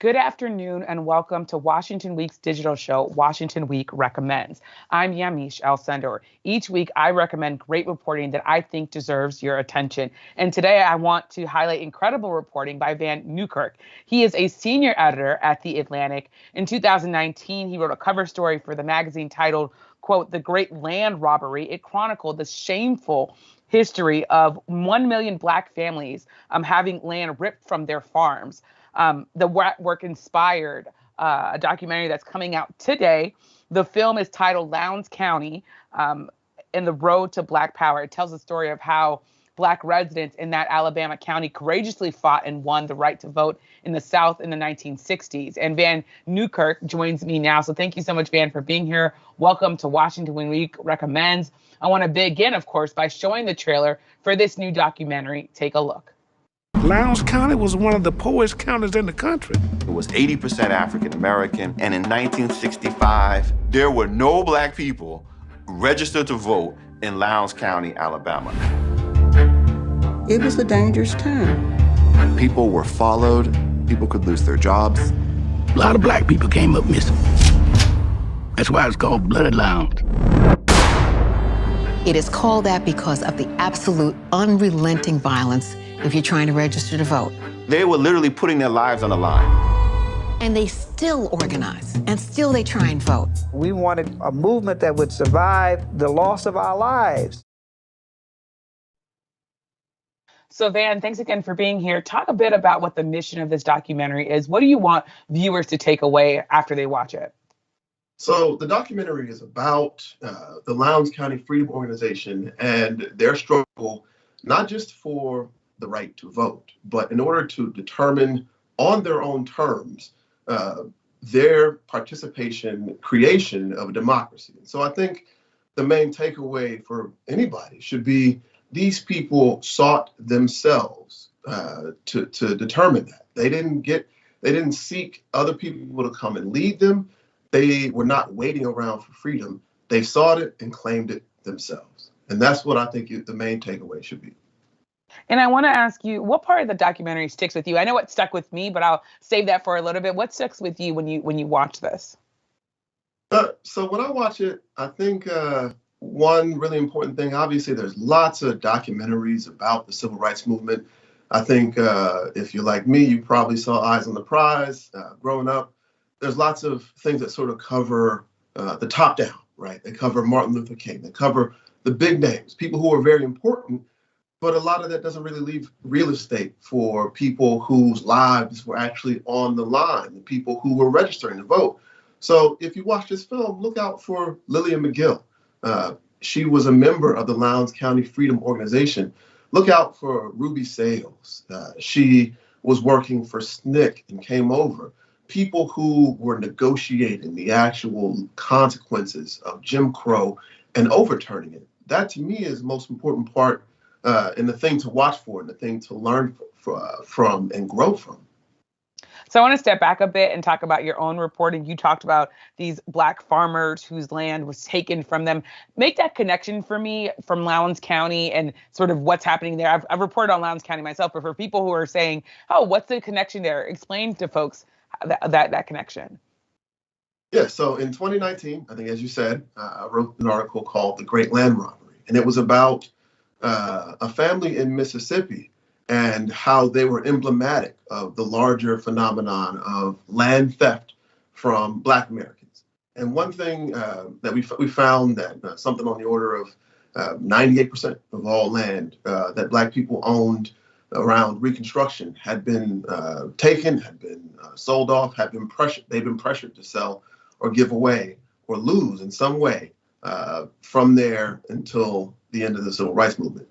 Good afternoon and welcome to Washington Week's digital show, Washington Week Recommends. I'm Yamiche Alcindor. Each week, I recommend great reporting that I think deserves your attention. And today, I want to highlight incredible reporting by Vann Newkirk. He is a senior editor at The Atlantic. In 2019, he wrote a cover story for the magazine titled, quote, "The Great Land Robbery." It chronicled the shameful history of 1 million Black families having land ripped from their farms. The work inspired a documentary that's coming out today. The film is titled Lowndes County and the Road to Black Power. It tells the story of how Black residents in that Alabama county courageously fought and won the right to vote in the South in the 1960s. And Vann Newkirk joins me now. So thank you so much, Vann, for being here. Welcome to Washington Week Recommends. I want to begin, of course, by showing the trailer for this new documentary. Take a look. Lowndes County was one of the poorest counties in the country. It was 80% African American, and in 1965, there were no Black people registered to vote in Lowndes County, Alabama. It was a dangerous time. People were followed, people could lose their jobs. A lot of Black people came up missing. That's why it's called Bloody Lowndes. It is called that because of the absolute unrelenting violence if you're trying to register to vote. They were literally putting their lives on the line. And they still organize, and still they try and vote. We wanted a movement that would survive the loss of our lives. So Vann, thanks again for being here. Talk a bit about what the mission of this documentary is. What do you want viewers to take away after they watch it? So the documentary is about the Lowndes County Freedom Organization and their struggle, not just for the right to vote, but in order to determine on their own terms their participation, creation of a democracy. So I think the main takeaway for anybody should be these people sought themselves to determine that. They didn't seek other people to come and lead them. They were not waiting around for freedom. They sought it and claimed it themselves. And that's what I think the main takeaway should be. And I want to ask you, what part of the documentary sticks with you? I know what stuck with me, but I'll save that for a little bit. What sticks with you when you watch this? So when I watch it, I think one really important thing, obviously, there's lots of documentaries about the civil rights movement. I think if you're like me, you probably saw Eyes on the Prize growing up. There's lots of things that sort of cover the top down, right? They cover Martin Luther King. They cover the big names, people who are very important. But a lot of that doesn't really leave real estate for people whose lives were actually on the line, the people who were registering to vote. So if you watch this film, look out for Lillian McGill. She was a member of the Lowndes County Freedom Organization. Look out for Ruby Sales. She was working for SNCC and came over. People who were negotiating the actual consequences of Jim Crow and overturning it. That to me is the most important part and the thing to watch for and the thing to learn from and grow from. So I want to step back a bit and talk about your own reporting. You talked about these Black farmers whose land was taken from them. Make that connection for me from Lowndes County and sort of what's happening there. I've reported on Lowndes County myself, but for people who are saying, oh, what's the connection there? Explain to folks that connection. Yeah, so in 2019, I think, as you said, I wrote an article called The Great Land Robbery, and it was about a family in Mississippi and how they were emblematic of the larger phenomenon of land theft from Black Americans. And one thing that we found that something on the order of 98% of all land that Black people owned around Reconstruction had been taken, had been sold off, had been pressured. They've been pressured to sell or give away or lose in some way from there until the end of the civil rights movement.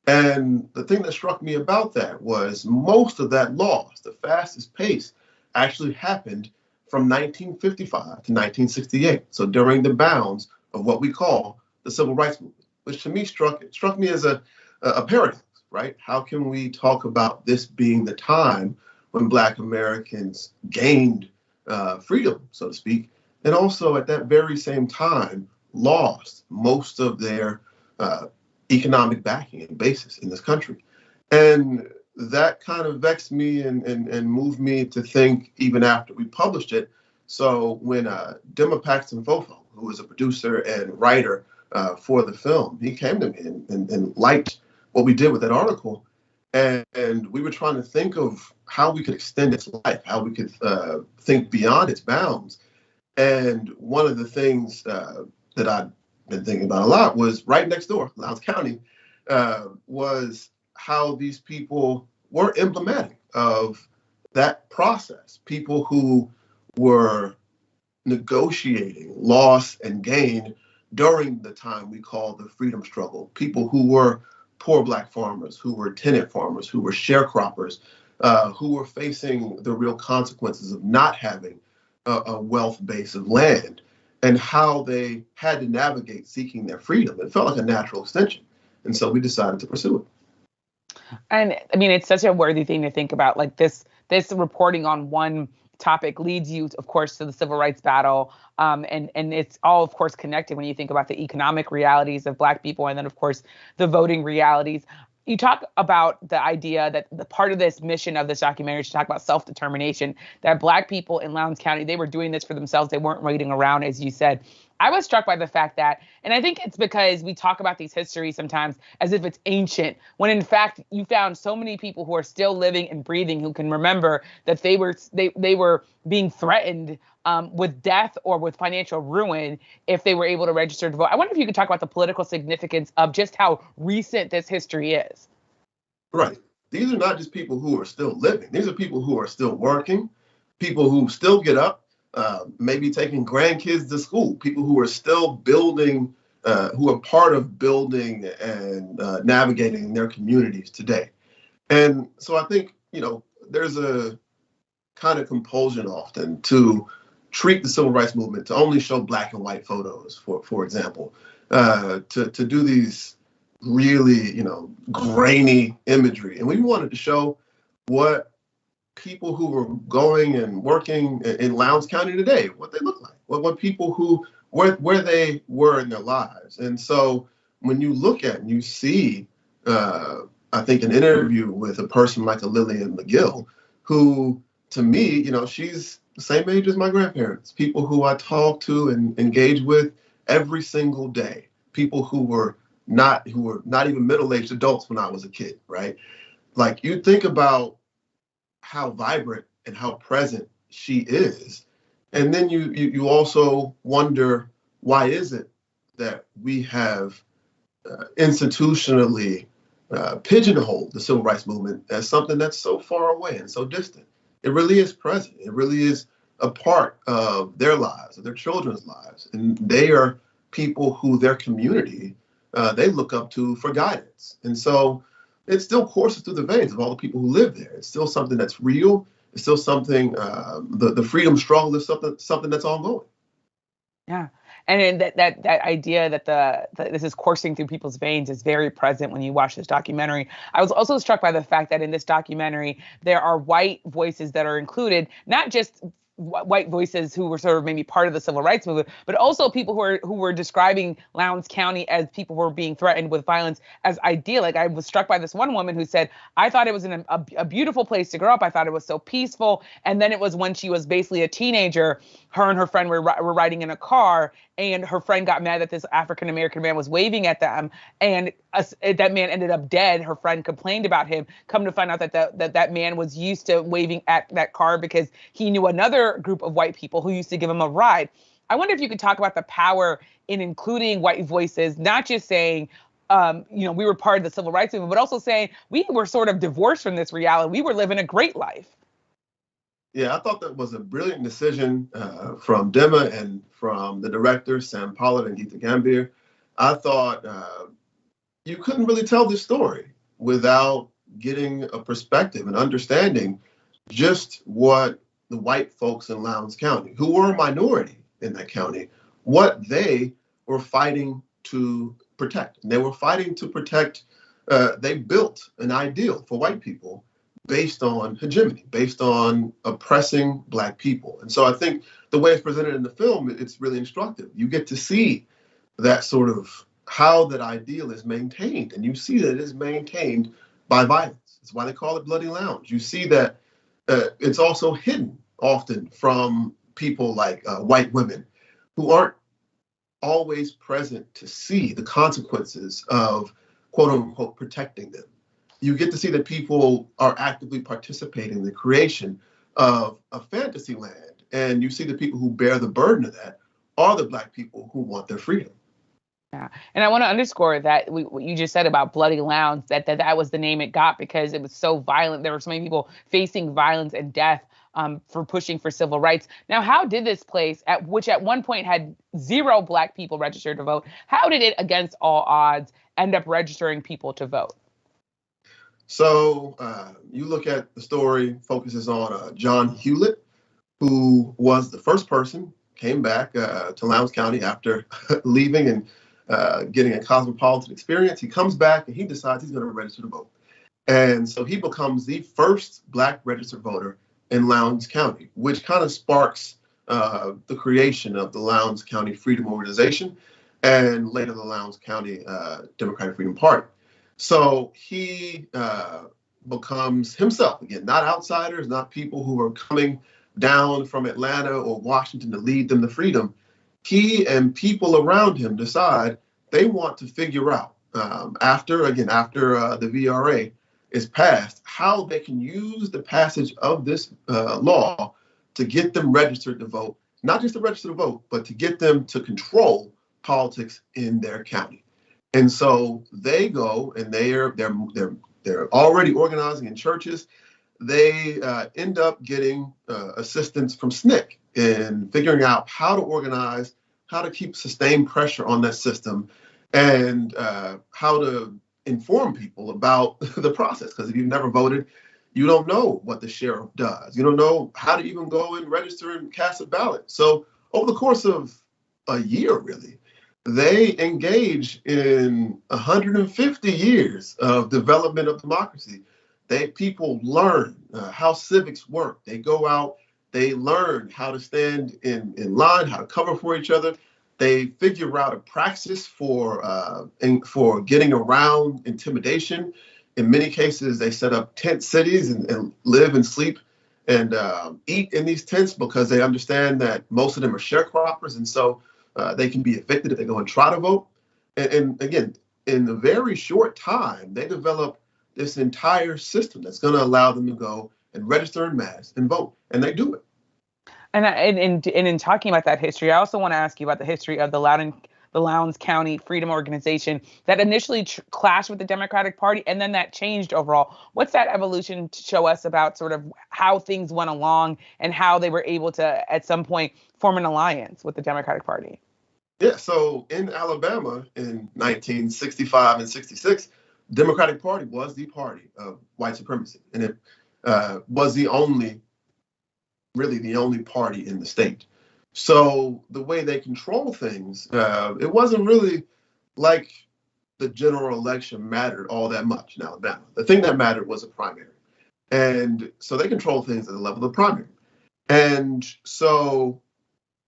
And the thing that struck me about that was most of that loss, the fastest pace, actually happened from 1955 to 1968. So during the bounds of what we call the civil rights movement, which to me struck me as a paradox, right? How can we talk about this being the time when Black Americans gained freedom, so to speak, and also at that very same time lost most of their economic backing and basis in this country? And that kind of vexed me and moved me to think even after we published it. So when Dema Paxton Fofo, who was a producer and writer for the film, he came to me and liked what we did with that article. And we were trying to think of how we could extend its life, how we could think beyond its bounds. And one of the things that I've been thinking about a lot was right next door, Lowndes County, was how these people were emblematic of that process. People who were negotiating loss and gain during the time we call the freedom struggle. People who were poor Black farmers, who were tenant farmers, who were sharecroppers, who were facing the real consequences of not having a wealth base of land, and how they had to navigate seeking their freedom. It felt like a natural extension. And so we decided to pursue it. And I mean, it's such a worthy thing to think about. Like this reporting on one topic leads you, of course, to the civil rights battle. And it's all, of course, connected when you think about the economic realities of Black people and then, of course, the voting realities. You talk about the idea that the part of this mission of this documentary is to talk about self-determination, that Black people in Lowndes County, they were doing this for themselves. They weren't waiting around, as you said. I was struck by the fact that, and I think it's because we talk about these histories sometimes as if it's ancient, when in fact you found so many people who are still living and breathing who can remember that they were being threatened with death or with financial ruin if they were able to register to vote. I wonder if you could talk about the political significance of just how recent this history is. Right. These are not just people who are still living. These are people who are still working, people who still get up, maybe taking grandkids to school, people who are still building, who are part of building and navigating their communities today. And so I think, there's a kind of compulsion often to treat the civil rights movement to only show Black and white photos, for example, to do these really, grainy imagery. And we wanted to show what people who were going and working in Lowndes County today, what they look like, what people who, where they were in their lives. And so when you look at and you see, I think an interview with a person like a Lillian McGill, who to me, she's the same age as my grandparents, people who I talk to and engage with every single day, people who were not even middle-aged adults when I was a kid, right? Like you think about how vibrant and how present she is. And then you also wonder, why is it that we have institutionally pigeonholed the civil rights movement as something that's so far away and so distant? It really is present. It really is a part of their lives, of their children's lives. And they are people who their community, they look up to for guidance. And so it still courses through the veins of all the people who live there. It's still something that's real. It's still something, the freedom struggle is something that's ongoing. Yeah. And that idea that this is coursing through people's veins is very present when you watch this documentary. I was also struck by the fact that in this documentary, there are white voices that are included, not just white voices who were sort of maybe part of the civil rights movement, but also people who were describing Lowndes County as people who were being threatened with violence as idyllic. I was struck by this one woman who said, I thought it was a beautiful place to grow up. I thought it was so peaceful. And then it was when she was basically a teenager, her and her friend were riding in a car, and her friend got mad that this African-American man was waving at them, and that man ended up dead. Her friend complained about him. Come to find out that man was used to waving at that car because he knew another group of white people who used to give him a ride. I wonder if you could talk about the power in including white voices, not just saying, we were part of the civil rights movement, but also saying we were sort of divorced from this reality. We were living a great life. Yeah, I thought that was a brilliant decision from Dema and from the directors, Sam Pollard and Geeta Gambhir. I thought you couldn't really tell this story without getting a perspective and understanding just what the white folks in Lowndes County, who were a minority in that county, what they were fighting to protect. And they were fighting to protect, they built an ideal for white people based on hegemony, based on oppressing Black people. And so I think the way it's presented in the film, it's really instructive. You get to see that sort of how that ideal is maintained, and you see that it is maintained by violence. That's why they call it Bloody Lounge. You see that it's also hidden often from people like white women who aren't always present to see the consequences of quote unquote protecting them. You get to see that people are actively participating in the creation of a fantasy land. And you see the people who bear the burden of that are the Black people who want their freedom. Yeah. And I want to underscore that what you just said about Bloody Lounge, that was the name it got because it was so violent. There were so many people facing violence and death for pushing for civil rights. Now, how did this place, which at one point had 0 Black people registered to vote, how did it, against all odds, end up registering people to vote? So you look at the story focuses on John Hewlett, who was the first person, came back to Lowndes County after leaving and getting a cosmopolitan experience. He comes back and he decides he's going to register to vote. And so he becomes the first Black registered voter in Lowndes County, which kind of sparks the creation of the Lowndes County Freedom Organization and later the Lowndes County Democratic Freedom Party. So he becomes himself, again, not outsiders, not people who are coming down from Atlanta or Washington to lead them to freedom. He and people around him decide they want to figure out, after the VRA is passed, how they can use the passage of this law to get them registered to vote, not just to register to vote, but to get them to control politics in their county. And so they go and they're already organizing in churches. They end up getting assistance from SNCC in figuring out how to organize, how to keep sustained pressure on that system, and how to inform people about the process. Because if you've never voted, you don't know what the sheriff does. You don't know how to even go and register and cast a ballot. So over the course of a year, really, they engage in 150 years of development of democracy. People learn how civics work. They go out, they learn how to stand in line, how to cover for each other. They figure out a praxis for getting around intimidation. In many cases, they set up tent cities and live and sleep and eat in these tents because they understand that most of them are sharecroppers, and so they can be evicted if they go and try to vote. And again, in a very short time, they develop this entire system that's going to allow them to go and register en masse and vote, and they do it. And in talking about that history, I also want to ask you about the history of the Lowndes County Freedom Organization that initially clashed with the Democratic Party, and then that changed overall. What's that evolution to show us about sort of how things went along and how they were able to, at some point, form an alliance with the Democratic Party? Yeah, so in Alabama in 1965 and 66, the Democratic Party was the party of white supremacy, and it was the only party in the state. So the way they control things, it wasn't really like the general election mattered all that much in Alabama. The thing that mattered was a primary. And so they control things at the level of the primary. And so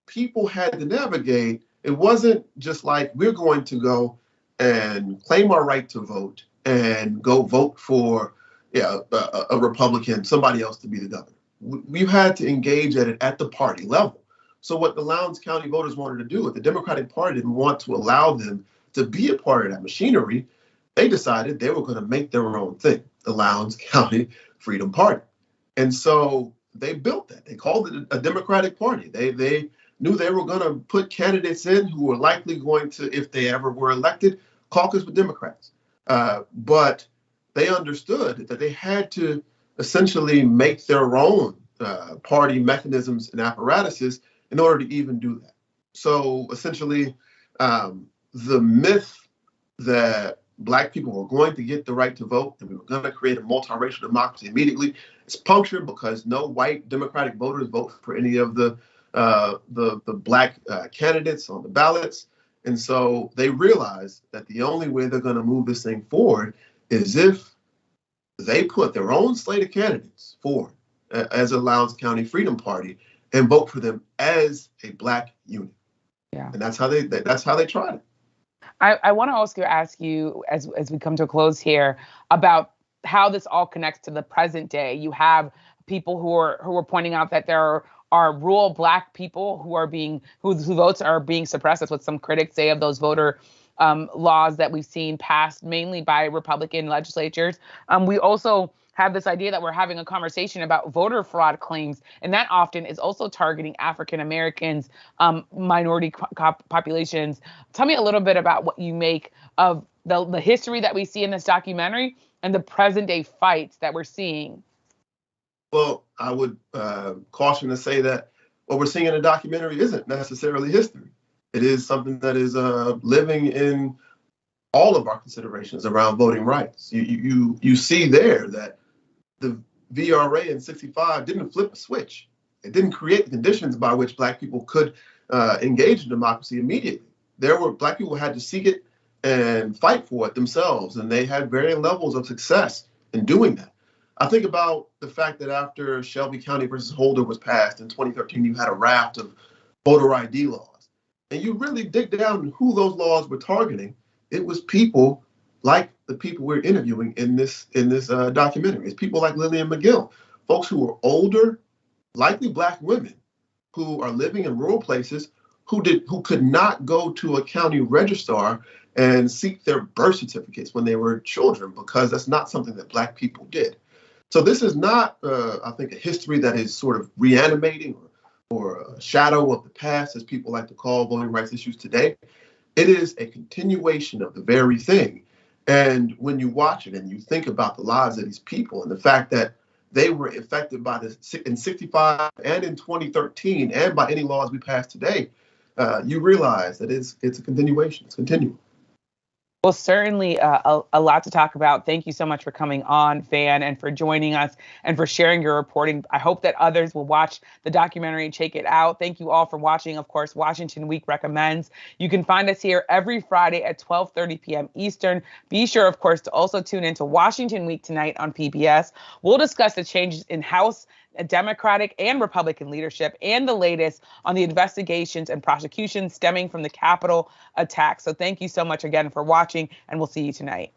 people had to navigate. It wasn't just like we're going to go and claim our right to vote and go vote for a Republican, somebody else to be the governor. We had to engage at the party level. So what the Lowndes County voters wanted to do, if the Democratic Party didn't want to allow them to be a part of that machinery, they decided they were going to make their own thing, the Lowndes County Freedom Party. And so they built that. They called it a Democratic Party. They knew they were going to put candidates in who were likely going to, if they ever were elected, caucus with Democrats. But they understood that they had to essentially make their own party mechanisms and apparatuses in order to even do that. So essentially, the myth that Black people were going to get the right to vote and we were going to create a multiracial democracy immediately is punctured because no white Democratic voters vote for any of the Black candidates on the ballots. And so they realized that the only way they're going to move this thing forward is if they put their own slate of candidates forward as a Lowndes County Freedom Party and vote for them as a Black unit. Yeah. And that's how they tried it. I want to also ask you, as we come to a close here, about how this all connects to the present day. You have people who are pointing out that there are rural Black people whose votes are being suppressed. That's what some critics say of those voter laws that we've seen passed mainly by Republican legislatures. We also have this idea that we're having a conversation about voter fraud claims, and that often is also targeting African Americans, minority populations. Tell me a little bit about what you make of the history that we see in this documentary and the present day fights that we're seeing. Well, I would caution to say that what we're seeing in the documentary isn't necessarily history. It is something that is living in all of our considerations around voting rights. You see there that the VRA in '65 didn't flip a switch. It didn't create the conditions by which Black people could engage in democracy immediately. Black people had to seek it and fight for it themselves, and they had varying levels of success in doing that. I think about the fact that after Shelby County versus Holder was passed in 2013, you had a raft of voter ID laws. And you really dig down on who those laws were targeting. It was people like the people we're interviewing in this documentary. It's people like Lillian McGill, folks who are older, likely Black women who are living in rural places who could not go to a county registrar and seek their birth certificates when they were children, because that's not something that Black people did. So this is not, I think, a history that is sort of reanimating or a shadow of the past, as people like to call voting rights issues today. It is a continuation of the very thing. And when you watch it and you think about the lives of these people and the fact that they were affected by this in '65 and in 2013 and by any laws we pass today, you realize that it's a continuation. It's continuing. Well, certainly a lot to talk about. Thank you so much for coming on, Vann, and for joining us and for sharing your reporting. I hope that others will watch the documentary and check it out. Thank you all for watching. Of course, Washington Week Recommends. You can find us here every Friday at 12:30 p.m. Eastern. Be sure, of course, to also tune into Washington Week tonight on PBS. We'll discuss the changes in House, Democratic and Republican leadership, and the latest on the investigations and prosecutions stemming from the Capitol attack. So thank you so much again for watching, and we'll see you tonight.